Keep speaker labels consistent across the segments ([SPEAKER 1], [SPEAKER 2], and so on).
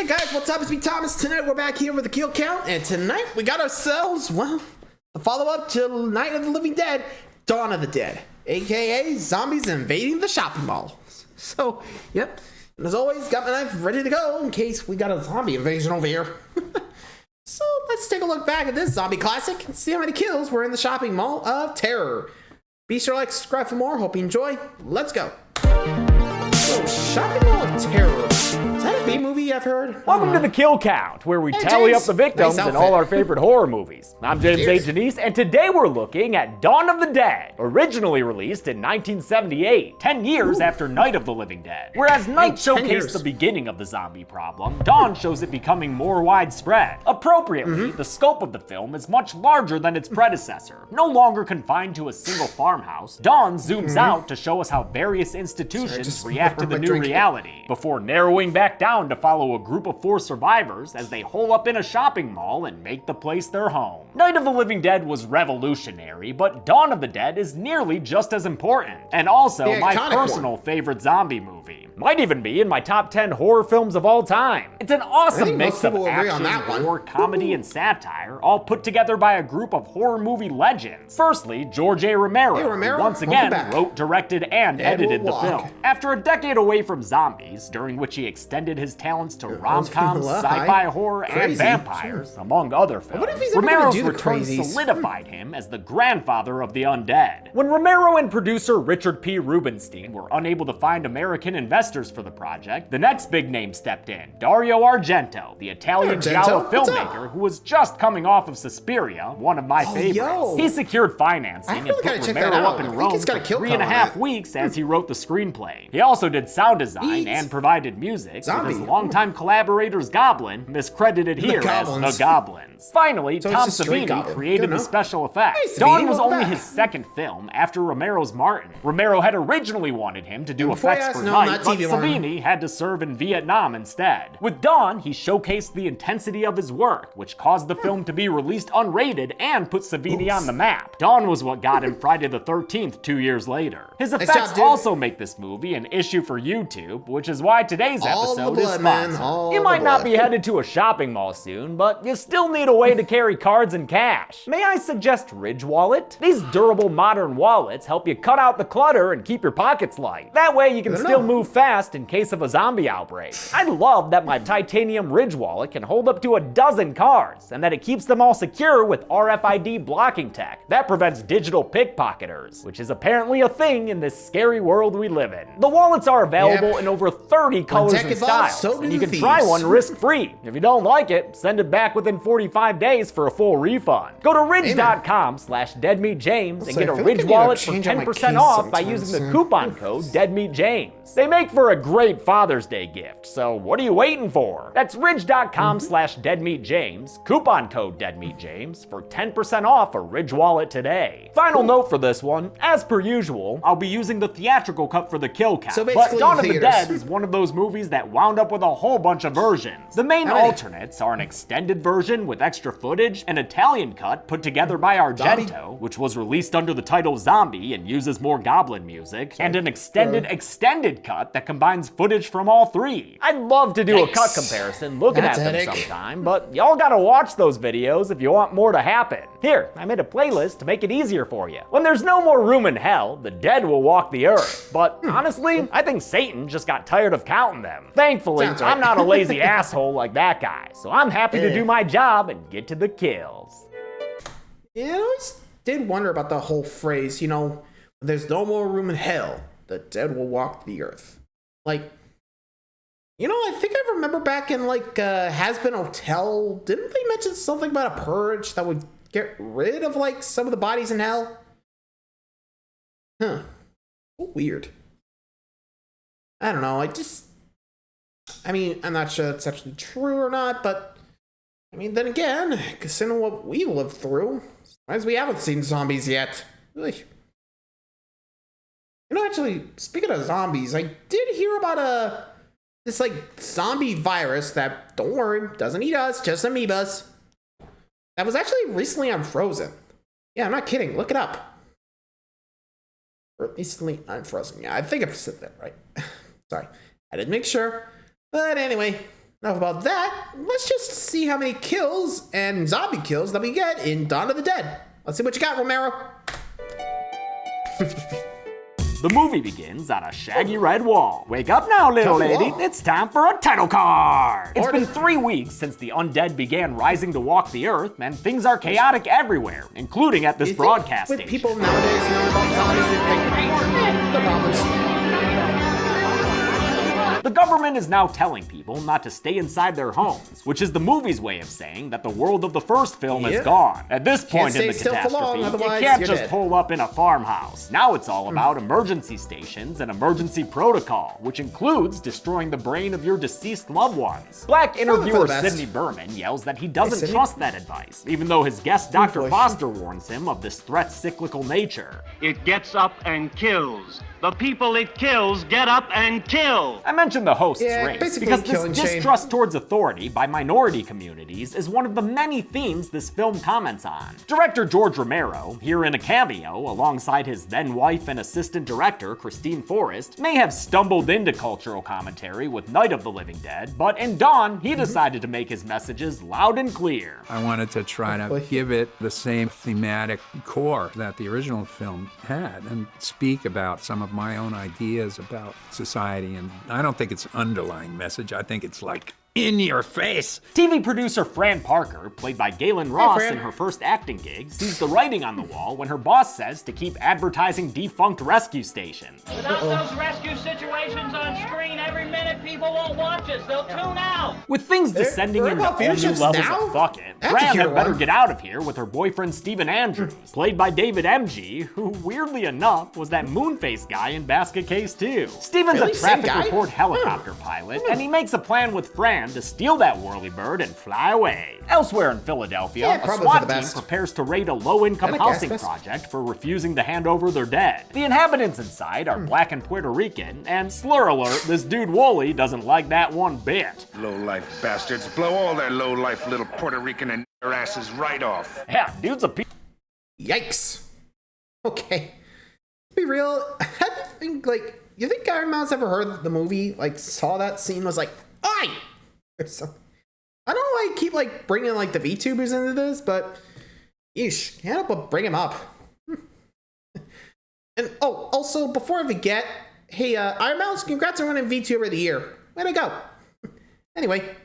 [SPEAKER 1] Hey guys, what's up? It's me, Thomas. Tonight we're back here with the kill count, and tonight we got ourselves, well, the follow-up to Night of the Living Dead, Dawn of the Dead, aka zombies invading the shopping mall. So, yep, and as always, got my knife ready to go in case we got a zombie invasion over here. So let's take a look back at this zombie classic and see how many kills were in the shopping mall of terror. Be sure to like, subscribe for more. Hope you enjoy. Let's go. So, shopping mall of terror. Is that a B movie I've heard?
[SPEAKER 2] Welcome to the Kill Count, where we tally up the victims in all our favorite horror movies. I'm James A. Janice, and today we're looking at Dawn of the Dead, originally released in 1978, 10 years after Night of the Living Dead. Whereas Night showcased the beginning of the zombie problem, Dawn shows it becoming more widespread. Appropriately, the scope of the film is much larger than its predecessor. No longer confined to a single farmhouse, Dawn zooms out to show us how various institutions react to the new reality, before narrowing back down to follow a group of 4 survivors as they hole up in a shopping mall and make the place their home. Night of the Living Dead was revolutionary, but Dawn of the Dead is nearly just as important, and also my personal favorite zombie movie. Might even be in my top 10 horror films of all time. It's an awesome mix of action, horror, comedy, and satire, all put together by a group of horror movie legends. Firstly, George A. Romero, who once again wrote, directed, and edited the film. After a decade away from zombies, during which he extended his talents to rom-coms, sci-fi horror, and vampires, among other films, Romero's return solidified him as the grandfather of the undead. When Romero and producer Richard P. Rubenstein were unable to find American investors for the project, the next big name stepped in, Dario Argento, the Italian giallo filmmaker who was just coming off of Suspiria, one of my favorites. He secured financing and put Romero up in Rome for 3.5 weeks as he wrote the screenplay. He also did sound design and provided music, with his longtime collaborators Goblin, miscredited here as the Goblins. Finally, Tom Savini created the special effects. Dawn was only his second film after Romero's Martin. Romero had originally wanted him to do effects for Night, but Savini had to serve in Vietnam instead. With Dawn, he showcased the intensity of his work, which caused the film to be released unrated and put Savini on the map. Dawn was what got him Friday the 13th 2 years later. His effects also make this movie an issue for YouTube, which is why today's episode is sponsored. You might not be headed to a shopping mall soon, but you still need a way to carry cards and cash. May I suggest Ridge Wallet? These durable modern wallets help you cut out the clutter and keep your pockets light. That way you can still move fast in case of a zombie outbreak. I love that my titanium Ridge Wallet can hold up to 12 cards, and that it keeps them all secure with RFID blocking tech. That prevents digital pickpocketers, which is apparently a thing in this scary world we live in. The wallets are available in over 30 colors and styles, and you can try one risk-free. If you don't like it, send it back within 45 days for a full refund. Go to ridge.com/deadmeatjames and get a Ridge Wallet for 10% off by using the coupon code DeadMeatJames. They make for a great Father's Day gift, so what are you waiting for? That's ridge.com/deadmeatjames, coupon code DeadMeatJames for 10% off a Ridge Wallet today. Final note for this one, as per usual, I'll be using the theatrical cut for the kill count, but Dawn of the Dead is one of those movies that wound up with a whole bunch of versions. The main alternates are an extended version with extra footage, an Italian cut put together by Argento, which was released under the title Zombie and uses more Goblin music, and an extended cut that combines footage from all 3. I'd love to do a cut comparison looking at them sometime, but y'all gotta watch those videos if you want more to happen. Here, I made a playlist to make it easier for you. When there's no more room in hell, the dead will walk the earth, but honestly, I think Satan just got tired of counting them. Thankfully, I'm not a lazy asshole like that guy, so I'm happy to do my job and get to the kills.
[SPEAKER 1] Yeah, I always did wonder about the whole phrase, you know, there's no more room in hell, the dead will walk the earth. Like, you know, I think I remember back in, like, Has-Been Hotel, didn't they mention something about a purge that would get rid of, like, some of the bodies in hell? Huh. Weird. I don't know, I mean, I'm not sure that's actually true or not, but, I mean, then again, considering what we lived through, as we haven't seen zombies yet. Really. You know, actually, speaking of zombies, I did hear about this, like, zombie virus that, don't worry, doesn't eat us, just amoebas. That was actually recently unfrozen. Yeah, I'm not kidding, look it up. Recently unfrozen. Yeah, I think I said that right. Sorry, I didn't make sure. But anyway, enough about that. Let's just see how many kills and zombie kills that we get in Dawn of the Dead. Let's see what you got, Romero.
[SPEAKER 2] The movie begins on a shaggy red wall. Wake up now, little lady. It's time for a title card. It's been 3 weeks since the undead began rising to walk the earth, and things are chaotic everywhere, including at this broadcast station.
[SPEAKER 1] People nowadays know about zombies, the problems.
[SPEAKER 2] The government is now telling people not to stay inside their homes, which is the movie's way of saying that the world of the first film is gone. At this point in the catastrophe, you can't just pull up in a farmhouse. Now it's all about emergency stations and emergency protocol, which includes destroying the brain of your deceased loved ones. Black interviewer Sidney Berman yells that he doesn't trust that advice, even though his guest Dr. Foster warns him of this threat's cyclical nature.
[SPEAKER 3] It gets up and kills. The people it kills get up and kill.
[SPEAKER 2] I mentioned the host's race because this distrust towards authority by minority communities is one of the many themes this film comments on. Director George Romero, here in a cameo alongside his then wife and assistant director Christine Forrest, may have stumbled into cultural commentary with Night of the Living Dead, but in Dawn, he decided to make his messages loud and clear.
[SPEAKER 4] I wanted to try to give it the same thematic core that the original film had and speak about some of my own ideas about society, and I don't think it's an underlying message. I think it's like in your face.
[SPEAKER 2] TV producer Fran Parker, played by Galen Ross in her first acting gig, sees the writing on the wall when her boss says to keep advertising defunct rescue stations.
[SPEAKER 3] Without those rescue situations on screen, every minute people won't watch us. They'll tune out.
[SPEAKER 2] With things descending into all new levels of fuck it, Fran had better get out of here with her boyfriend Stephen Andrews, played by David MG, who weirdly enough was that Moonface guy in Basket Case 2. Stephen's a traffic report helicopter pilot, and he makes a plan with Fran to steal that whirlybird and fly away. Elsewhere in Philadelphia, a SWAT team prepares to raid a low-income housing project for refusing to hand over their dead. The inhabitants inside are black and Puerto Rican, and slur alert, this dude Wooly doesn't like that one bit.
[SPEAKER 5] Low-life bastards, blow all their low-life little Puerto Rican and their asses right off.
[SPEAKER 2] Yeah, dude's a piece.
[SPEAKER 1] Yikes. Okay. To be real, I think, you think Iron Man's ever heard the movie, saw that scene, was like, "Oi!" I don't know why I keep bringing the VTubers into this, but yeesh, can't help but bring him up. And also before I forget, hey, Iron Mouse, congrats on winning VTuber of the Year. Way to go. Anyway.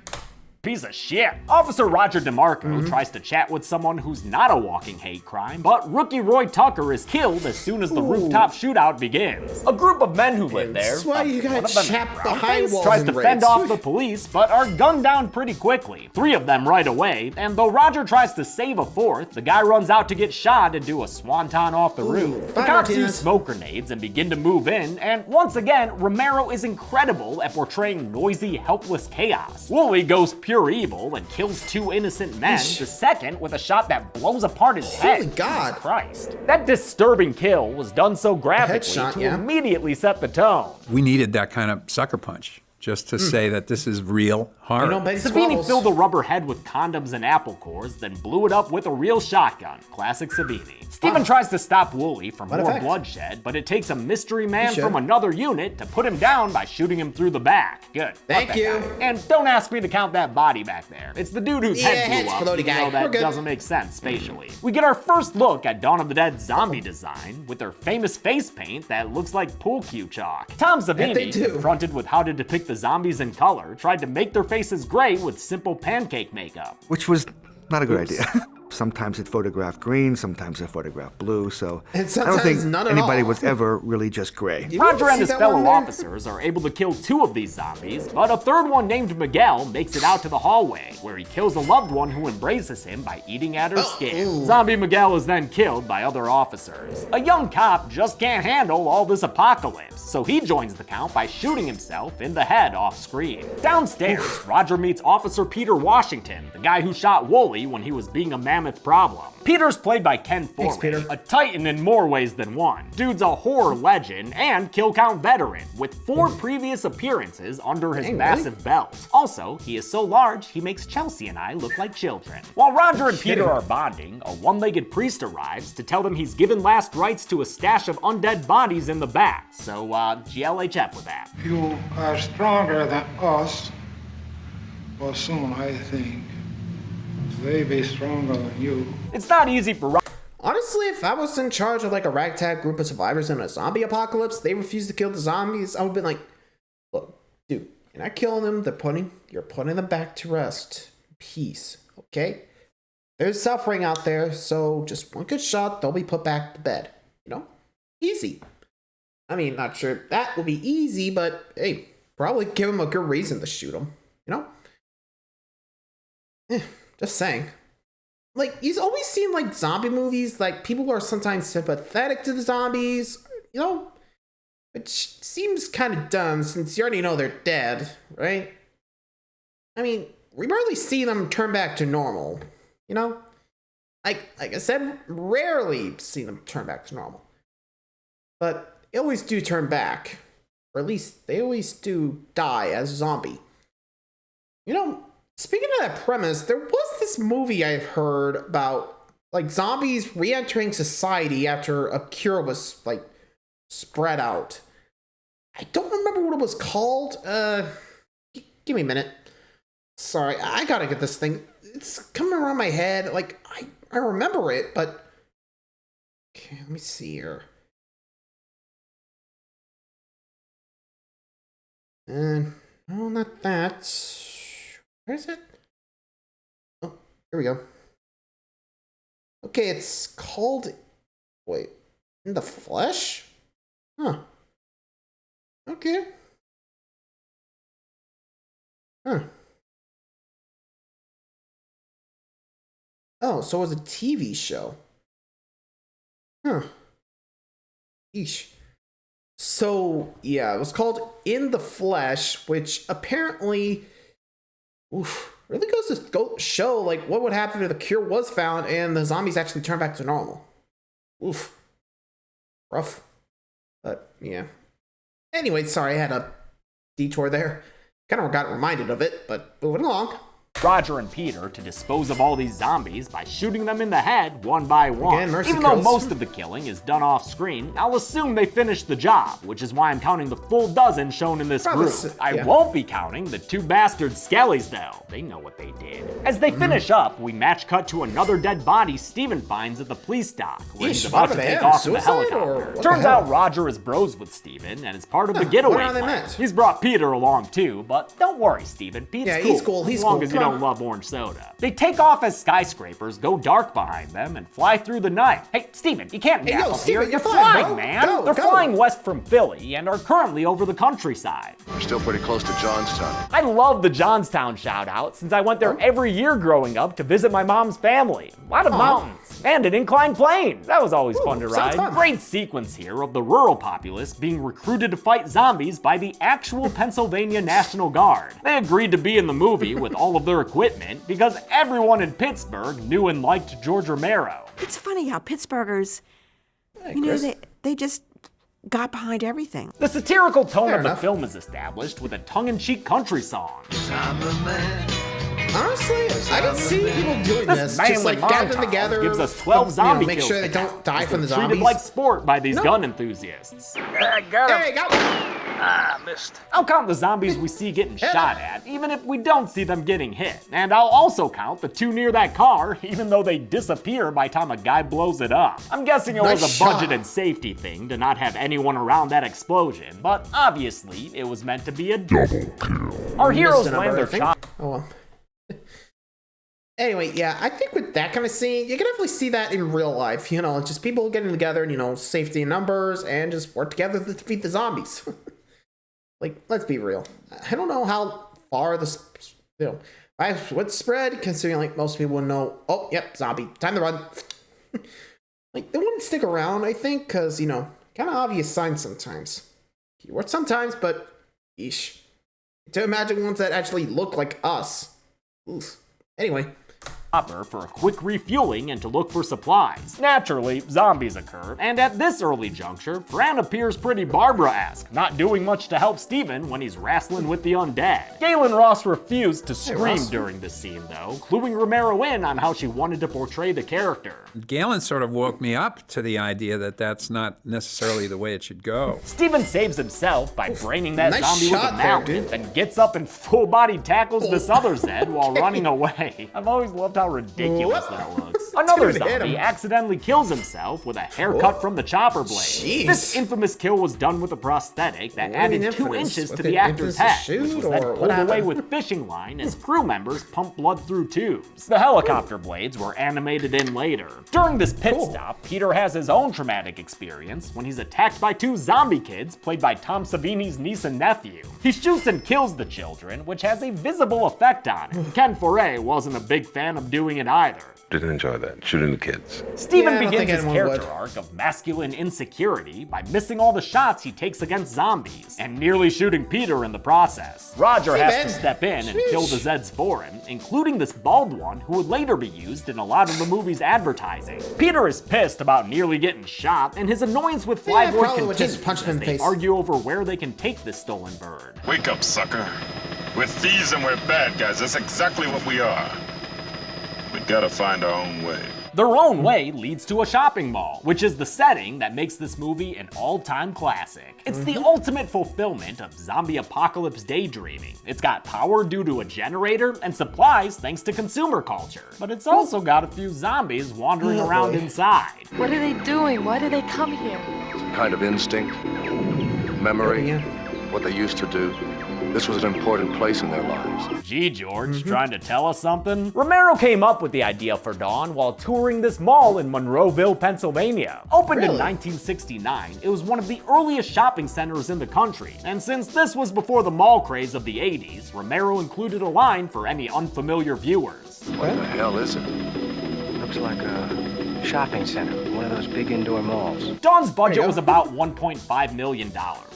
[SPEAKER 2] Piece of shit. Officer Roger DeMarco tries to chat with someone who's not a walking hate crime, but rookie Roy Tucker is killed as soon as the rooftop shootout begins. A group of men who live there,
[SPEAKER 1] that's why you gotta chap behind walls,
[SPEAKER 2] tries to fend off the police, but are gunned down pretty quickly. 3 of them right away, and though Roger tries to save a 4th, the guy runs out to get shot and do a swanton off the roof. The cops use smoke grenades and begin to move in, and once again, Romero is incredible at portraying noisy, helpless chaos. Wooly goes pure evil and kills 2 innocent men, the second with a shot that blows apart his head.
[SPEAKER 1] Holy God.
[SPEAKER 2] Jesus Christ. That disturbing kill was done so graphically to immediately set the tone.
[SPEAKER 4] We needed that kind of sucker punch just to say that this is real horror.
[SPEAKER 2] Savini filled a rubber head with condoms and apple cores, then blew it up with a real shotgun. Classic Savini. Stephen tries to stop Wooly from more bloodshed, but it takes a mystery man from another unit to put him down by shooting him through the back. Good.
[SPEAKER 1] Thank you.
[SPEAKER 2] And don't ask me to count that body back there. It's the dude whose head blew up, even though that doesn't make sense spatially. We get our first look at Dawn of the Dead zombie design with their famous face paint that looks like pool cue chalk. Tom Savini, confronted with how to depict the zombies in color, tried to make their faces gray with simple pancake makeup.
[SPEAKER 6] Which was not a good idea. Sometimes it photographed green, sometimes it photographed blue, so I don't think anybody was ever really just gray.
[SPEAKER 2] Roger and his fellow officers are able to kill 2 of these zombies, but a 3rd one named Miguel makes it out to the hallway, where he kills a loved one who embraces him by eating at her skin. Zombie Miguel is then killed by other officers. A young cop just can't handle all this apocalypse, so he joins the count by shooting himself in the head off screen. Downstairs, Roger meets Officer Peter Washington, the guy who shot Wooly when he was being a mammoth problem. Peter's played by Ken Forman, a titan in more ways than one. Dude's a horror legend and kill count veteran, with 4 previous appearances under his massive belt. Also, he is so large, he makes Chelsea and I look like children. While Roger and Peter are bonding, a one-legged priest arrives to tell them he's given last rites to a stash of undead bodies in the back. So, GLHF with that.
[SPEAKER 7] You are stronger than us. Well, soon I think they be stronger than you.
[SPEAKER 2] It's not easy for
[SPEAKER 1] Honestly, if I was in charge of like a ragtag group of survivors in a zombie apocalypse, they refuse to kill the zombies, I would be like, look, dude, you're not killing them, you're putting them back to rest. Peace, okay? There's suffering out there, so just one good shot, they'll be put back to bed. You know? Easy. I mean, not sure that will be easy, but hey, probably give them a good reason to shoot them. You know? Just saying. Like, you've always seen, like, zombie movies, like, people are sometimes sympathetic to the zombies, you know? Which seems kind of dumb, since you already know they're dead, right? I mean, we rarely see them turn back to normal, you know? Like I said, rarely see them turn back to normal. But they always do turn back. Or at least, they always do die as a zombie. You know, speaking of that premise, there was this movie I've heard about, like, zombies re-entering society after a cure was, like, spread out. I don't remember what it was called. Give me a minute. Sorry, I gotta get this thing. It's coming around my head. Like, I remember it, but... Okay, let me see here. No, not that. Where is it? Oh, here we go. Okay, it's called... Wait. In the Flesh? Huh. Okay. Huh. Oh, so it was a TV show. Huh. Eesh. So, yeah, it was called In the Flesh, which apparently really goes to show, like, what would happen if the cure was found and the zombies actually turned back to normal. Oof. Rough. But, yeah. Anyway, sorry, I had a detour there. Kind of got reminded of it, but moving along.
[SPEAKER 2] Roger and Peter to dispose of all these zombies by shooting them in the head one by one.
[SPEAKER 1] Again, mercy
[SPEAKER 2] Even though
[SPEAKER 1] kills.
[SPEAKER 2] most of the killing is done off screen, I'll assume they finished the job, which is why I'm counting the full dozen shown in this
[SPEAKER 1] Probably
[SPEAKER 2] group.
[SPEAKER 1] yeah.
[SPEAKER 2] I won't be counting the two bastard skellies though. They know what they did. As they finish up, we match cut to another dead body Steven finds at the police dock, where he's
[SPEAKER 1] Yeesh,
[SPEAKER 2] about
[SPEAKER 1] what
[SPEAKER 2] to
[SPEAKER 1] happened to
[SPEAKER 2] take
[SPEAKER 1] him?
[SPEAKER 2] off in the
[SPEAKER 1] Suicide, or
[SPEAKER 2] helicopter.
[SPEAKER 1] what
[SPEAKER 2] Turns
[SPEAKER 1] the hell?
[SPEAKER 2] out Roger is bros with Steven and is part of the
[SPEAKER 1] Huh,
[SPEAKER 2] getaway
[SPEAKER 1] wonder how they
[SPEAKER 2] plan.
[SPEAKER 1] met.
[SPEAKER 2] He's brought Peter along too, but don't worry, Steven. Pete's
[SPEAKER 1] Yeah,
[SPEAKER 2] cool.
[SPEAKER 1] he's cool, he's
[SPEAKER 2] as long
[SPEAKER 1] cool.
[SPEAKER 2] as you
[SPEAKER 1] Come
[SPEAKER 2] don't
[SPEAKER 1] on.
[SPEAKER 2] love orange soda. They take off as skyscrapers go dark behind them and fly through the night. Hey, Steven, you can't
[SPEAKER 1] Hey,
[SPEAKER 2] nap
[SPEAKER 1] yo,
[SPEAKER 2] up
[SPEAKER 1] Steven,
[SPEAKER 2] here.
[SPEAKER 1] you're
[SPEAKER 2] You're
[SPEAKER 1] flying,
[SPEAKER 2] flying,
[SPEAKER 1] bro.
[SPEAKER 2] man. They're
[SPEAKER 1] Go.
[SPEAKER 2] flying west from Philly and are currently over the countryside.
[SPEAKER 8] We're still pretty close to Johnstown.
[SPEAKER 2] I love the Johnstown shout out since I went there every year growing up to visit my mom's family. A lot of mountains and an inclined plane. That was always fun to
[SPEAKER 1] sounds
[SPEAKER 2] ride.
[SPEAKER 1] fun.
[SPEAKER 2] Great sequence here of the rural populace being recruited to fight zombies by the actual Pennsylvania National Guard. They agreed to be in the movie with all of their equipment because everyone in Pittsburgh knew and liked George Romero.
[SPEAKER 9] It's funny how Pittsburghers,
[SPEAKER 1] Hey,
[SPEAKER 9] you know,
[SPEAKER 1] Chris.
[SPEAKER 9] they just got behind everything.
[SPEAKER 2] The satirical tone
[SPEAKER 1] Fair
[SPEAKER 2] of the
[SPEAKER 1] enough.
[SPEAKER 2] film is established with a tongue-in-cheek country song.
[SPEAKER 1] Honestly, I can see people doing this. Just like
[SPEAKER 2] manly
[SPEAKER 1] gathering
[SPEAKER 2] montage
[SPEAKER 1] together.
[SPEAKER 2] gives us 12
[SPEAKER 1] you know,
[SPEAKER 2] zombie
[SPEAKER 1] make
[SPEAKER 2] kills
[SPEAKER 1] sure they
[SPEAKER 2] to
[SPEAKER 1] don't
[SPEAKER 2] count,
[SPEAKER 1] die
[SPEAKER 2] as
[SPEAKER 1] from the
[SPEAKER 2] they're
[SPEAKER 1] zombies.
[SPEAKER 2] treated like sport by these
[SPEAKER 1] No.
[SPEAKER 2] gun enthusiasts.
[SPEAKER 8] I got him.
[SPEAKER 1] Hey, got one.
[SPEAKER 8] Ah, missed.
[SPEAKER 2] I'll count the zombies we see getting shot at, even if we don't see them getting hit. And I'll also count the two near that car, even though they disappear by the time a guy blows it up. I'm guessing it was
[SPEAKER 1] Nice
[SPEAKER 2] a
[SPEAKER 1] shot.
[SPEAKER 2] budgeted safety thing to not have anyone around that explosion, but obviously it was meant to be a double kill. Our heroes
[SPEAKER 1] Missed a number,
[SPEAKER 2] land their
[SPEAKER 1] I think.
[SPEAKER 2] shot.
[SPEAKER 1] Oh well. Anyway, yeah, I think with that kind of scene, you can definitely see that in real life. You know, just people getting together, and, you know, safety in numbers, and just work together to defeat the zombies. Like, let's be real. I don't know how far this, you know, I would spread, considering, like, most people would know, oh, yep, zombie, time to run. Like, they wouldn't stick around, I think, because, you know, kind of obvious signs sometimes. Keywords sometimes, but, yeesh. To imagine ones that actually look like us. Oof. Anyway.
[SPEAKER 2] chopper for a quick refueling and to look for supplies. Naturally, zombies occur, and at this early juncture, Fran appears pretty Barbara-esque, not doing much to help Steven when he's wrestling with the undead. Galen Ross refused to scream during this scene though, cluing Romero in on how she wanted to portray the character.
[SPEAKER 4] Galen sort of woke me up to the idea that that's not necessarily the way it should go.
[SPEAKER 2] Steven saves himself by braining that zombie with a mallet, then gets up and full-body tackles this other Zed while running away. I've always loved how ridiculous that looks. Another zombie accidentally kills himself with a haircut from the chopper blade.
[SPEAKER 1] Jeez.
[SPEAKER 2] This infamous kill was done with a prosthetic that added 2 inches to the actor's head, which was then pulled away with fishing line as crew members pumped blood through tubes. The helicopter blades were animated in later. During this pit stop, Peter has his own traumatic experience when he's attacked by 2 zombie kids played by Tom Savini's niece and nephew. He shoots and kills the children, which has a visible effect on him. Ken Foray wasn't a big fan of doing it either.
[SPEAKER 10] Didn't enjoy that, shooting the kids.
[SPEAKER 2] Steven begins his character arc of masculine insecurity by missing all the shots he takes against zombies, and nearly shooting Peter in the process. Roger has to step in and kill the Zeds for him, including this bald one who would later be used in a lot of the movie's advertising. Peter is pissed about nearly getting shot, and his annoyance with Flyboy continues as they argue over where they can take this stolen bird.
[SPEAKER 5] Wake up, sucker. We're thieves and we're bad guys. That's exactly what we are. We gotta find our own way.
[SPEAKER 2] Their own way leads to a shopping mall, which is the setting that makes this movie an all-time classic. It's the ultimate fulfillment of zombie apocalypse daydreaming. It's got power due to a generator and supplies thanks to consumer culture. But it's also got a few zombies wandering around inside.
[SPEAKER 11] What are they doing? Why do they come here?
[SPEAKER 8] Some kind of instinct, memory, what they used to do. This was an important place in their lives.
[SPEAKER 2] Gee, George, trying to tell us something? Romero came up with the idea for Dawn while touring this mall in Monroeville, Pennsylvania. Opened in 1969, it was one of the earliest shopping centers in the country. And since this was before the mall craze of the 80s, Romero included a line for any unfamiliar viewers.
[SPEAKER 8] What the hell is it?
[SPEAKER 12] Looks like a shopping center, one of those big indoor malls.
[SPEAKER 2] Dawn's budget was about $1.5 million.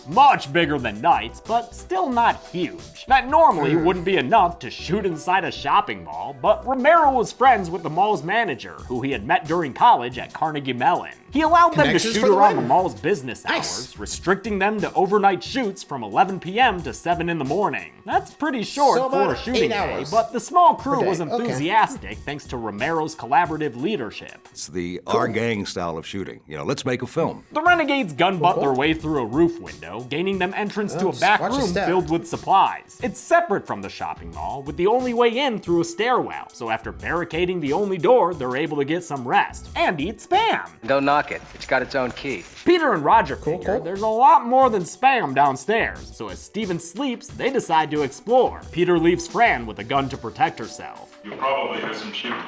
[SPEAKER 2] Much bigger than Knight's, but still not huge. That normally wouldn't be enough to shoot inside a shopping mall, but Romero was friends with the mall's manager, who he had met during college at Carnegie Mellon. He allowed them to shoot around the mall's business hours, restricting them to overnight shoots from 11 p.m. to 7 in the morning. That's pretty short for a shooting day, but the small crew was enthusiastic thanks to Romero's collaborative leadership.
[SPEAKER 13] It's the our gang style of shooting. You know, let's make a film.
[SPEAKER 2] The Renegades gun-butt their way through a roof window, gaining them entrance to a back room filled with supplies. It's separate from the shopping mall, with the only way in through a stairwell, so after barricading the only door, they're able to get some rest and eat Spam.
[SPEAKER 12] Don't knock it. It's got its own key.
[SPEAKER 2] Peter and Roger figure there's a lot more than Spam downstairs, so as Steven sleeps, they decide to explore. Peter leaves Fran with a gun to protect herself.
[SPEAKER 5] You'll probably hear some shooting.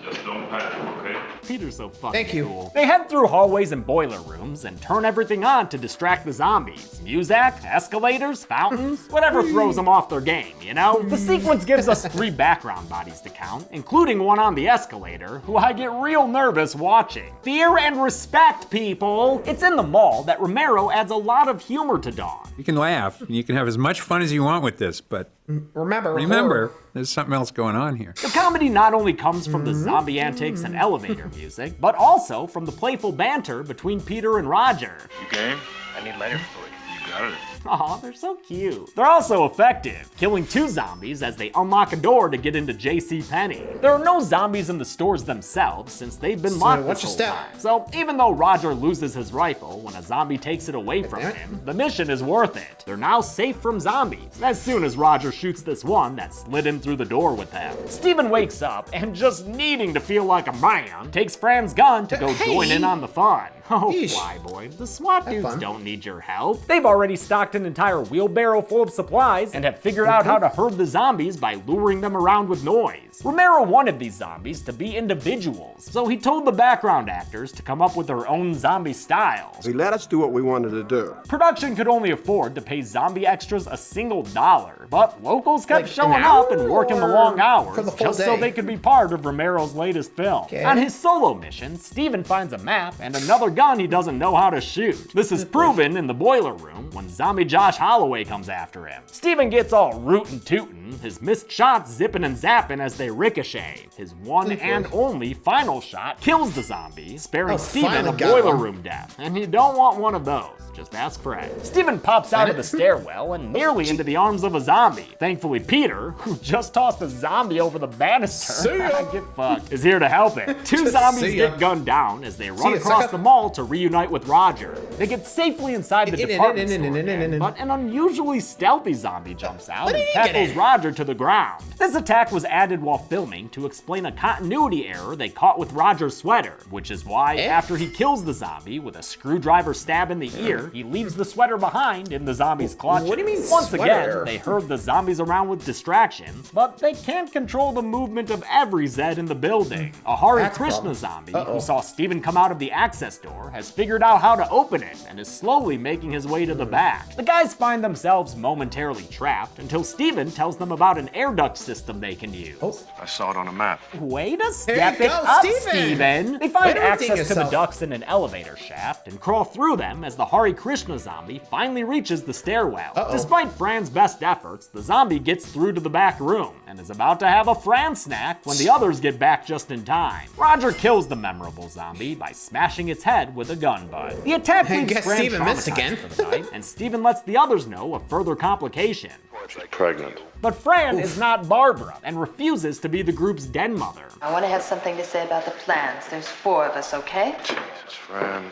[SPEAKER 5] Just don't panic, okay?
[SPEAKER 2] Peter's so fucking cool. They head through hallways and boiler rooms and turn everything on to distract the zombies. Music, escalators, fountains, whatever throws them off their game, you know? The sequence gives us 3 background bodies to count, including one on the escalator, who I get real nervous watching. Fear and respect, people! It's in the mall that Romero adds a lot of humor to Dawn.
[SPEAKER 4] You can laugh, and you can have as much fun as you want with this, but remember, there's something else going on here.
[SPEAKER 2] The comedy not only comes from the zombie antics and elevator music, but also from the playful banter between Peter and Roger.
[SPEAKER 5] You game?
[SPEAKER 12] I need letter fluid.
[SPEAKER 5] You got it.
[SPEAKER 2] Aw, they're so cute. They're also effective, killing 2 zombies as they unlock a door to get into JCPenney. There are no zombies in the stores themselves since they've been locked this whole time. So even though Roger loses his rifle when a zombie takes it away from him, the mission is worth it. They're now safe from zombies, as soon as Roger shoots this one that slid in through the door with them. Steven wakes up and, just needing to feel like a man, takes Fran's gun to go join in on the fun. Oh, Flyboy, the SWAT dudes don't need your help. They've already stocked an entire wheelbarrow full of supplies and have figured out how to herd the zombies by luring them around with noise. Romero wanted these zombies to be individuals, so he told the background actors to come up with their own zombie styles.
[SPEAKER 14] He let us do what we wanted to do.
[SPEAKER 2] Production could only afford to pay zombie extras a single $1, but locals kept showing up and working the long hours just so they could be part of Romero's latest film. On his solo mission, Steven finds a map and another gun he doesn't know how to shoot. This is proven in the boiler room when zombies zombie Josh Holloway comes after him. Steven gets all rootin' tootin', his missed shots zipping and zapping as they ricochet. His one and only final shot kills the zombie, sparing Steven a boiler room death. And you don't want one of those. Just ask Fred. Steven pops out of the stairwell and nearly into the arms of a zombie. Thankfully, Peter, who just tossed a zombie over the banister, get fucked, is here to help it. Two zombies get gunned down as they run across the mall to reunite with Roger. They get safely inside the department store again, but an unusually stealthy zombie jumps out and tackles Roger to the ground. This attack was added while filming to explain a continuity error they caught with Roger's sweater, which is why after he kills the zombie with a screwdriver stab in the ear, he leaves the sweater behind in the zombie's clutches.
[SPEAKER 1] What do you mean
[SPEAKER 2] Once
[SPEAKER 1] sweater?
[SPEAKER 2] again, they herd the zombies around with distractions, but they can't control the movement of every Zed in the building. A Hare Krishna zombie who saw Steven come out of the access door has figured out how to open it and is slowly making his way to the back. The guys find themselves momentarily trapped until Steven tells them about an air duct system they can use.
[SPEAKER 8] I saw it on a map.
[SPEAKER 2] Way to step it up, Steven! They find access to the ducts in an elevator shaft and crawl through them as the Hare Krishna zombie finally reaches the stairwell. Despite Fran's best efforts, the zombie gets through to the back room and is about to have a Fran snack when the others get back just in time. Roger kills the memorable zombie by smashing its head with a gun butt. The attack leaves Fran traumatized for the night, and Steven lets the others know of further complication.
[SPEAKER 10] She's pregnant.
[SPEAKER 2] But Fran is not Barbara and refuses to be the group's den mother.
[SPEAKER 15] I want to have something to say about the plans. There's 4 of us, okay?
[SPEAKER 8] Jesus, Fran.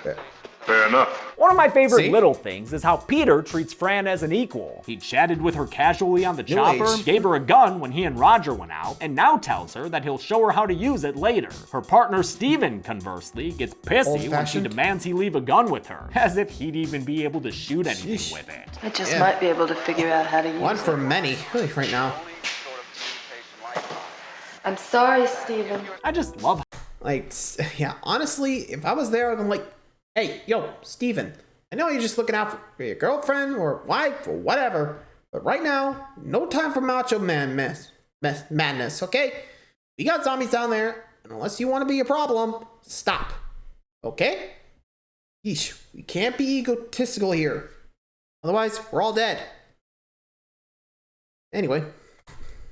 [SPEAKER 8] Fair enough.
[SPEAKER 2] One of my favorite little things is how Peter treats Fran as an equal. He chatted with her casually on the chopper, gave her a gun when he and Roger went out, and now tells her that he'll show her how to use it later. Her partner Steven, conversely, gets pissy when she demands he leave a gun with her, as if he'd even be able to shoot anything with it.
[SPEAKER 15] I just might be able to figure out how to use it.
[SPEAKER 1] One for many, really, right now.
[SPEAKER 15] I'm sorry, Steven.
[SPEAKER 2] I just love
[SPEAKER 1] Like, yeah, honestly, if I was there, I'm like, hey, yo, Steven, I know you're just looking out for your girlfriend or wife or whatever, but right now, no time for macho man madness, okay? We got zombies down there, and unless you want to be a problem, stop, okay? Yeesh, we can't be egotistical here. Otherwise, we're all dead. Anyway.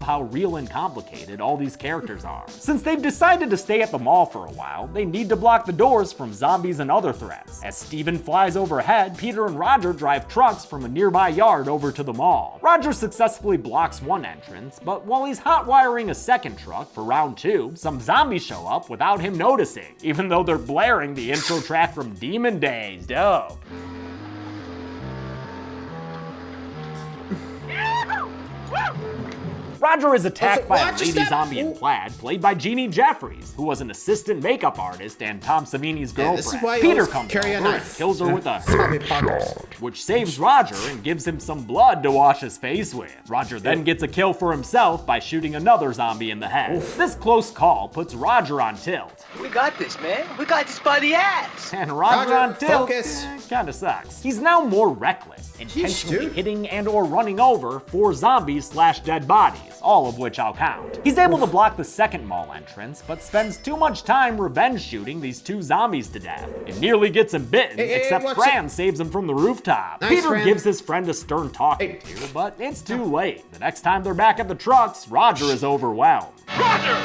[SPEAKER 2] How real and complicated all these characters are. Since they've decided to stay at the mall for a while, they need to block the doors from zombies and other threats. As Steven flies overhead, Peter and Roger drive trucks from a nearby yard over to the mall. Roger successfully blocks one entrance, but while he's hot wiring a second truck for round 2, some zombies show up without him noticing, even though they're blaring the intro track from Demon Days. Dope. Roger is attacked by a lady zombie in plaid, played by Jeannie Jeffries, who was an assistant makeup artist and Tom Savini's girlfriend. Peter comes over and kills her with a which saves Roger and gives him some blood to wash his face with. Roger then gets a kill for himself by shooting another zombie in the head. This close call puts Roger on tilt.
[SPEAKER 12] We got this, man. We got this by the ass.
[SPEAKER 2] And Roger on tilt kinda sucks. He's now more reckless, intentionally hitting and or running over 4 zombies/dead bodies, all of which I'll count. He's able to block the second mall entrance, but spends too much time revenge shooting these 2 zombies to death. It nearly gets him bitten, except Fran saves him from the rooftop. Peter gives his friend a stern talking to, but it's too late. The next time they're back at the trucks, Roger is overwhelmed.
[SPEAKER 5] Roger!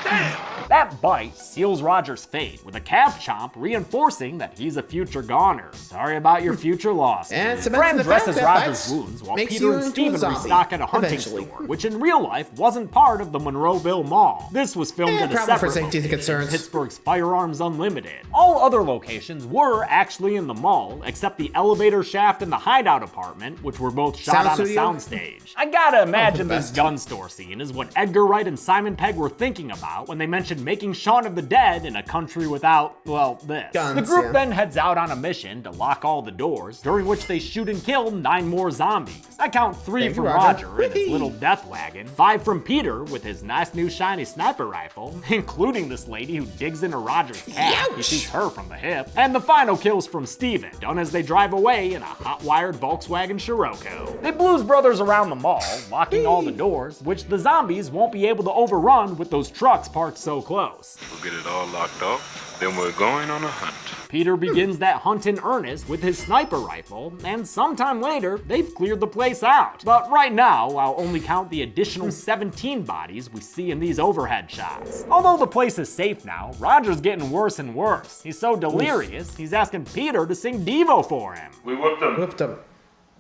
[SPEAKER 2] Damn! That bite seals Roger's fate, with a calf chomp reinforcing that he's a future goner. Sorry about your future loss.
[SPEAKER 1] And
[SPEAKER 2] Fran dresses Roger's wounds while Peter and Steven restock at a hunting store, which in real life wasn't part of the Monroeville Mall. This was filmed at a separate location, Pittsburgh's Firearms Unlimited. All other locations were actually in the mall, except the elevator shaft and the hideout apartment, which were both shot on a soundstage. I gotta imagine this gun store scene is what Edgar Wright and Simon Pegg were thinking about when they mentioned making Shaun of the Dead in a country without, well, this. Guns, the group then heads out on a mission to lock all the doors, during which they shoot and kill 9 more zombies. I count 3 from Roger in his little death wagon, 5 from Peter with his nice new shiny sniper rifle, including this lady who digs into Roger's cat. He shoots her from the hip. And the final kills from Steven, done as they drive away in a hot-wired Volkswagen Scirocco. They Blues Brothers around the mall, locking all the doors, which the zombies won't be able to overrun with those trucks parked so close.
[SPEAKER 10] We'll get it all locked off, then we're going on a hunt.
[SPEAKER 2] Peter begins that hunt in earnest with his sniper rifle, and sometime later, they've cleared the place out. But right now, I'll only count the additional 17 bodies we see in these overhead shots. Although the place is safe now, Roger's getting worse and worse. He's so delirious, he's asking Peter to sing Devo for him.
[SPEAKER 10] We whooped them.
[SPEAKER 1] Whipped them.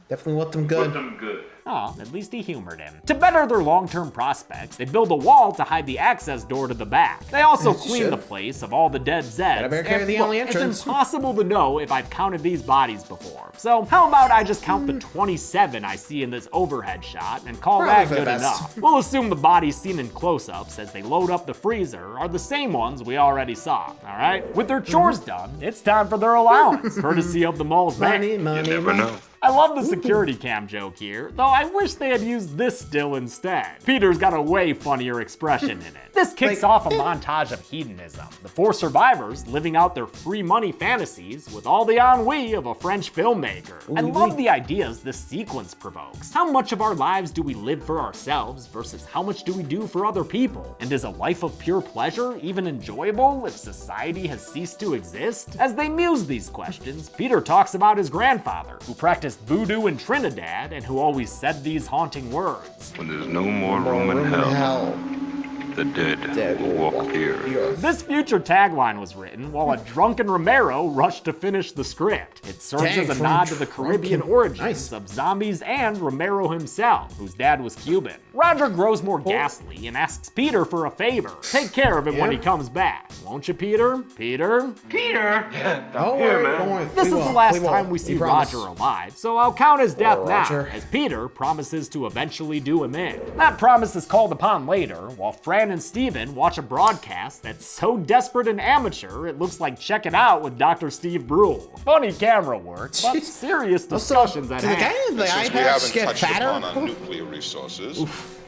[SPEAKER 1] Definitely whipped them good.
[SPEAKER 10] Whipped them good.
[SPEAKER 2] Oh, at least he humored him. To better their long-term prospects, they build a wall to hide the access door to the back. They also clean the place of all the dead Zeds. It's impossible to know if I've counted these bodies before. So how about I just count the 27 I see in this overhead shot and call that good enough? We'll assume the bodies seen in close-ups as they load up the freezer are the same ones we already saw, all right? With their chores done, it's time for their allowance, courtesy of the mall's bank.
[SPEAKER 10] You never know.
[SPEAKER 2] I love the security cam joke here, though I wish they had used this still instead. Peter's got a way funnier expression in it. This kicks off a montage of hedonism. The 4 survivors living out their free money fantasies with all the ennui of a French filmmaker. I love the ideas this sequence provokes. How much of our lives do we live for ourselves versus how much do we do for other people? And is a life of pure pleasure even enjoyable if society has ceased to exist? As they muse these questions, Peter talks about his grandfather, who practiced voodoo in Trinidad and who always said these haunting words.
[SPEAKER 10] When there's no more room in hell, the dead will walk here.
[SPEAKER 2] This future tagline was written while a drunken Romero rushed to finish the script. It serves as a nod to the Caribbean origins of zombies and Romero himself, whose dad was Cuban. Roger grows more ghastly and asks Peter for a favor. Take care of him when he comes back. Won't you, Peter? Peter?
[SPEAKER 3] Peter?
[SPEAKER 1] Don't worry.
[SPEAKER 2] This is the last time we see Roger alive, so I'll count his death now, as Peter promises to eventually do him in. That promise is called upon later, while Fran and Steven watch a broadcast that's so desperate and amateur it looks like Check It Out with Dr. Steve Brule. Funny camera work, but serious discussions at hand.
[SPEAKER 1] Since we haven't touched upon
[SPEAKER 16] our nuclear resources,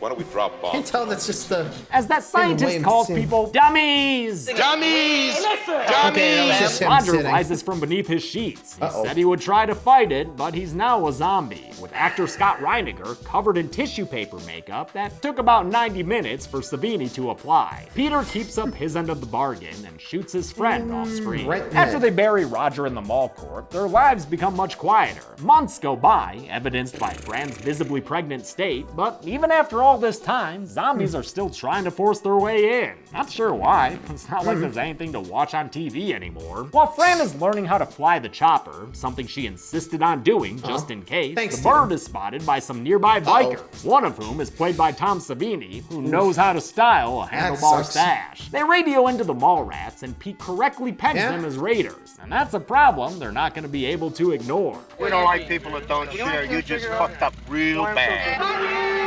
[SPEAKER 16] why don't we drop bombs?
[SPEAKER 1] I can tell that's just the...
[SPEAKER 2] As that scientist calls people dummies!
[SPEAKER 16] Dummies!
[SPEAKER 2] Dummies! Roger rises from beneath his sheets. He said he would try to fight it, but he's now a zombie, with actor Scott Reiniger covered in tissue paper makeup that took about 90 minutes for Savini to apply. Peter keeps up his end of the bargain and shoots his friend off screen. After they bury Roger in the mall court, their lives become much quieter. Months go by, evidenced by Fran's visibly pregnant state, but even after all this time, zombies are still trying to force their way in. Not sure why. It's not like there's anything to watch on TV anymore. While Fran is learning how to fly the chopper, something she insisted on doing just in case, the bird is spotted by some nearby bikers, one of whom is played by Tom Savini, who knows how to style a handlebar stash. They radio into the mall rats, and Pete correctly pegs them as raiders, and that's a problem they're not going to be able to ignore.
[SPEAKER 17] We don't like people that don't share. You just fucked up real bad.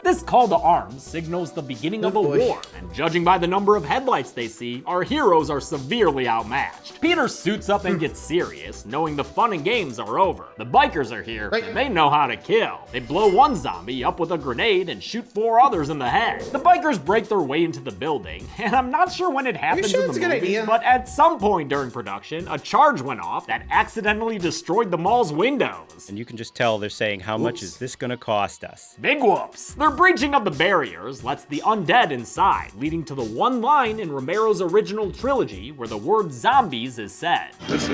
[SPEAKER 2] This call to arms signals the beginning of a war, and judging by the number of headlights they see, our heroes are severely outmatched. Peter suits up and gets serious, knowing the fun and games are over. The bikers are here, and they know how to kill. They blow one zombie up with a grenade and shoot 4 others in the head. The bikers break their way into the building, and I'm not sure when it happens in the movie, but at some point during production, a charge went off that accidentally destroyed the mall's windows.
[SPEAKER 18] And you can just tell they're saying, how much is this gonna cost us?
[SPEAKER 2] Big whoops. Their breaching of the barriers lets the undead inside, leading to the one line in Romero's original trilogy where the word zombies is said.
[SPEAKER 10] Listen,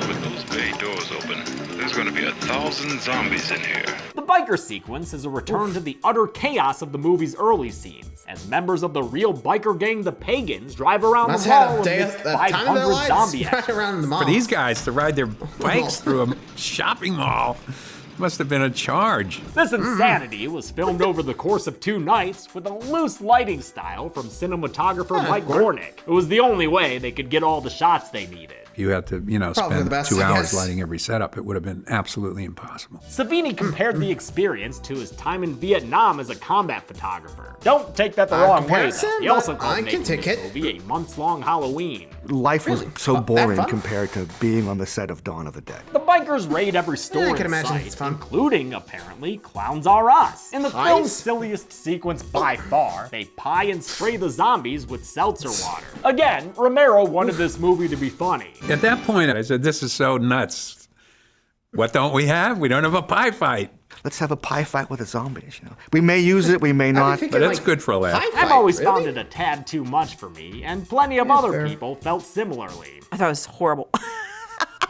[SPEAKER 10] with those bay doors open, there's gonna be 1,000 zombies in here.
[SPEAKER 2] The biker sequence is a return to the utter chaos of the movie's early scenes, as members of the real biker gang, the Pagans, drive around the mall amidst 500 zombie action.
[SPEAKER 4] For these guys to ride their bikes through a shopping mall must have been a charge.
[SPEAKER 2] This insanity was filmed over the course of 2 nights with a loose lighting style from cinematographer Mike Gornick. It was the only way they could get all the shots they needed.
[SPEAKER 4] You had to, spend 2 hours lighting every setup. It would have been absolutely impossible.
[SPEAKER 2] Savini compared the experience to his time in Vietnam as a combat photographer. Don't take that the wrong way, though. He also called making this movie a months-long Halloween.
[SPEAKER 6] Life was so boring compared to being on the set of Dawn of the Dead.
[SPEAKER 2] The bikers raid every store in sight, including, apparently, Clowns R Us. In the film's silliest sequence by far, they pie and spray the zombies with seltzer water. Again, Romero wanted this movie to be funny.
[SPEAKER 4] At that point, I said, this is so nuts. What don't we have? We don't have a pie fight.
[SPEAKER 6] let's have a pie fight with the zombies. You know, we may use it, we may not.
[SPEAKER 4] But it's good for a laugh.
[SPEAKER 2] I've always found it a tad too much for me, and plenty of other people felt similarly.
[SPEAKER 9] I thought it was horrible.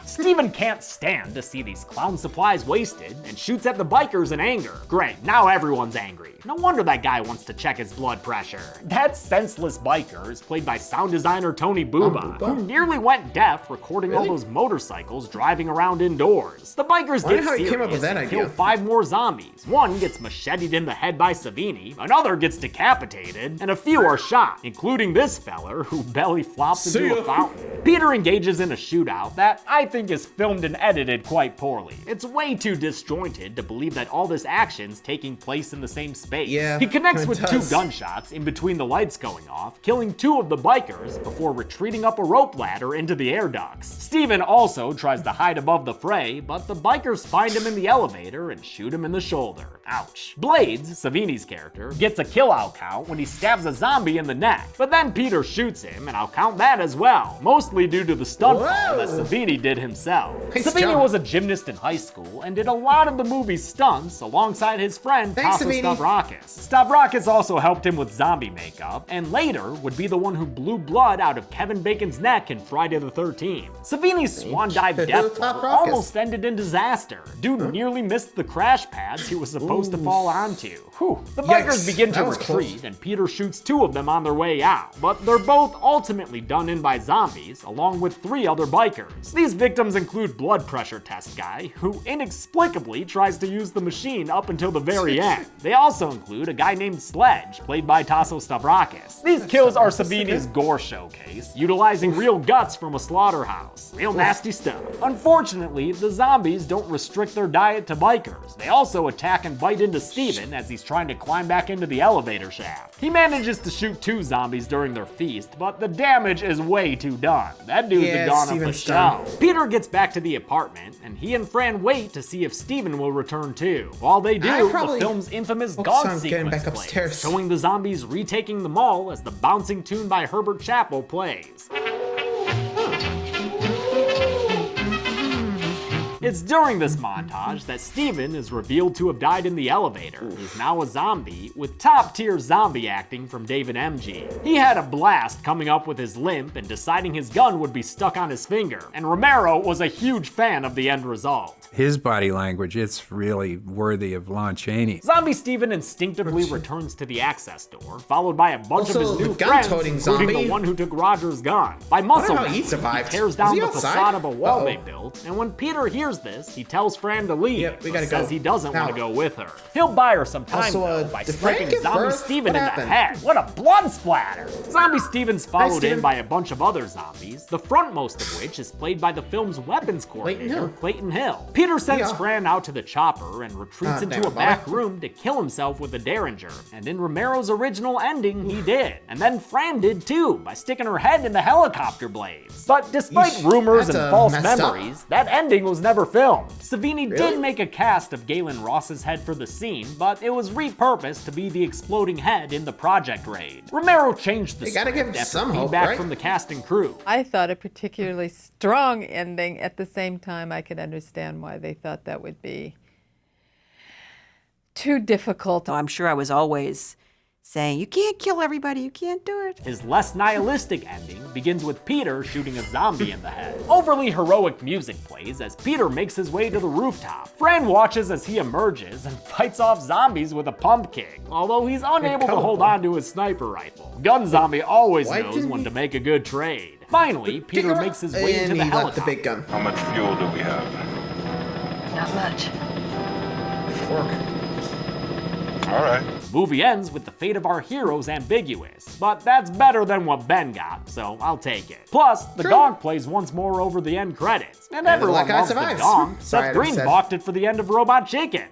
[SPEAKER 2] Steven can't stand to see these clown supplies wasted and shoots at the bikers in anger. Great, now everyone's angry. No wonder that guy wants to check his blood pressure. That senseless biker is played by sound designer Tony Booba, who nearly went deaf recording all those motorcycles driving around indoors. The bikers get serious and kill 5 more zombies. One gets macheted in the head by Savini, another gets decapitated, and a few are shot, including this feller who belly flops into a fountain. Peter engages in a shootout that I think is filmed and edited quite poorly. It's way too disjointed to believe that all this action's taking place in the same space.
[SPEAKER 1] Yeah,
[SPEAKER 2] he connects with 2 gunshots in between the lights going off, killing 2 of the bikers before retreating up a rope ladder into the air ducts. Steven also tries to hide above the fray, but the bikers find him in the elevator and shoot him in the shoulder. Ouch. Blades, Savini's character, gets a kill I'll count when he stabs a zombie in the neck, but then Peter shoots him and I'll count that as well, mostly due to the stunt fall that Savini did himself. Savini was a gymnast in high school and did a lot of the movie's stunts alongside his friend Tasso Stavrakis. Stavrakis also helped him with zombie makeup, and later would be the one who blew blood out of Kevin Bacon's neck in Friday the 13th. Savini's swan dive death toll almost ended in disaster. Dude nearly missed the crash pads he was supposed to fall onto. Whew. The bikers begin to retreat, and Peter shoots 2 of them on their way out, but they're both ultimately done in by zombies, along with 3 other bikers. These victims include blood pressure test guy, who inexplicably tries to use the machine up until the very end. They also include a guy named Sledge, played by Tasso Stavrakis. These kills are Savini's gore showcase, utilizing real guts from a slaughterhouse. Real nasty stuff. Unfortunately, the zombies don't restrict their diet to bikers. They also attack and bite into Steven as he's trying to climb back into the elevator shaft. He manages to shoot 2 zombies during their feast, but the damage is way too done. That dude's a gone off the show. Peter gets back to the apartment, and he and Fran wait to see if Steven will return too. While they do, the film's infamous gone sequence plays, showing the zombies retaking the mall as the bouncing tune by Herbert Chappell plays. It's during this montage that Steven is revealed to have died in the elevator. He's now a zombie, with top-tier zombie acting from David MG. He had a blast coming up with his limp and deciding his gun would be stuck on his finger, and Romero was a huge fan of the end result.
[SPEAKER 4] His body language, it's really worthy of Lon Chaney.
[SPEAKER 2] Zombie Steven instinctively returns to the access door, followed by a bunch of his new friends, including the one who took Roger's gun. By muscle memory, he tears down the facade of a wall they built, and when Peter hears this, he tells Fran to leave, but says he doesn't want to go with her. He'll buy her some time though, by striking Zombie Steven in the head. What a blood splatter! Zombie Steven's followed in by a bunch of other zombies, the frontmost of which is played by the film's weapons coordinator, Clayton Hill. Peter sends Fran out to the chopper and retreats into a back room to kill himself with a Derringer, and in Romero's original ending, he did. And then Fran did too, by sticking her head in the helicopter blades. But despite rumors and false memories, that ending was never filmed. Savini did make a cast of Galen Ross's head for the scene, but it was repurposed to be the exploding head in the Project Raid. Romero changed the script after feedback from the cast and crew.
[SPEAKER 19] I thought a particularly strong ending. At the same time, I could understand why they thought that would be too difficult.
[SPEAKER 9] I'm sure I was always saying, you can't kill everybody, you can't do it.
[SPEAKER 2] His less nihilistic ending begins with Peter shooting a zombie in the head. Overly heroic music plays as Peter makes his way to the rooftop. Fran watches as he emerges and fights off zombies with a pump kick, although he's unable to hold on to his sniper rifle. Gun Zombie always knows when to make a good trade. Finally, Peter makes his way into the helicopter.
[SPEAKER 5] How much fuel do we have?
[SPEAKER 15] Not much.
[SPEAKER 5] All right.
[SPEAKER 2] The movie ends with the fate of our heroes ambiguous, but that's better than what Ben got, so I'll take it. Plus, the gong plays once more over the end credits, and everyone loves the gong. Seth Green balked it for the end of Robot Chicken.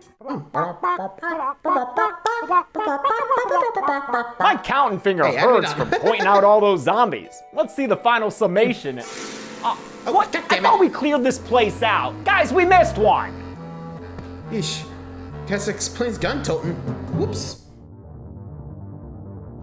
[SPEAKER 2] My counting finger hurts from pointing out all those zombies. Let's see the final summation. What? I thought we cleared this place out. Guys, we missed one.
[SPEAKER 1] Yeesh. Guess it explains gun toting. Whoops.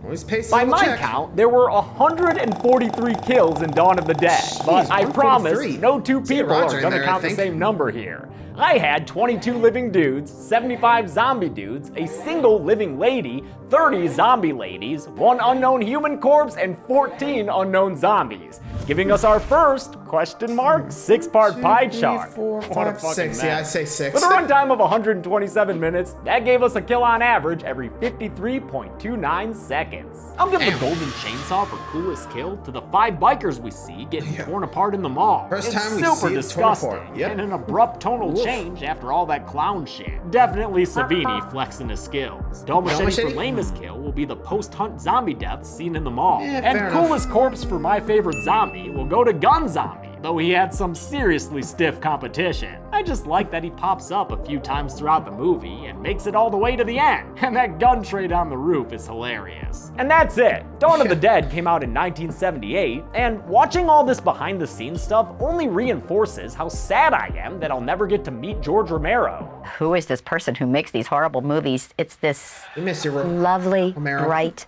[SPEAKER 1] Always pays
[SPEAKER 2] By my count, there were 143 kills in Dawn of the Dead, but I promise no two people are going to count the same number here. I had 22 living dudes, 75 zombie dudes, a single living lady, 30 zombie ladies, 1 unknown human corpse, and 14 unknown zombies, giving us our first, 6-part pie chart.
[SPEAKER 1] 4, 5, 6. Yeah, I say 6.
[SPEAKER 2] With a runtime of 127 minutes, that gave us a kill on average every 53.29 seconds. I'll give the golden chainsaw for coolest kill to the 5 bikers we see getting torn apart in the mall.
[SPEAKER 1] First time we
[SPEAKER 2] super
[SPEAKER 1] see it
[SPEAKER 2] disgusting,
[SPEAKER 1] torn apart. Yep.
[SPEAKER 2] and an abrupt tonal change after all that clown shit. Definitely Savini flexing his skills. Dome Machete for lamest kill will be the post-hunt zombie deaths seen in the mall. And coolest corpse for my favorite zombie will go to Gun Zombie, though he had some seriously stiff competition. I just like that he pops up a few times throughout the movie and makes it all the way to the end, and that gun trade on the roof is hilarious. And that's it. Dawn of the Dead came out in 1978, and watching all this behind the scenes stuff only reinforces how sad I am that I'll never get to meet George Romero.
[SPEAKER 20] Who is this person who makes these horrible movies? It's this lovely, bright,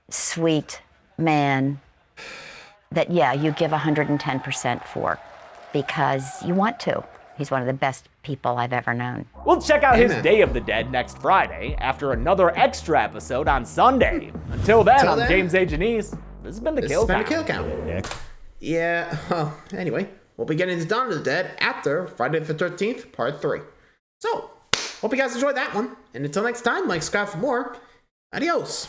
[SPEAKER 20] sweet man that, yeah, you give 110% for because you want to. He's one of the best people I've ever known.
[SPEAKER 2] We'll check out his Day of the Dead next Friday after another extra episode on Sunday. Until then, I'm James A. Janice. This has been the Kill Count.
[SPEAKER 1] Yeah, well, anyway, we'll be getting to Dawn of the Dead after Friday the 13th, Part 3. So, hope you guys enjoyed that one. And until next time, like, subscribe for more. Adios.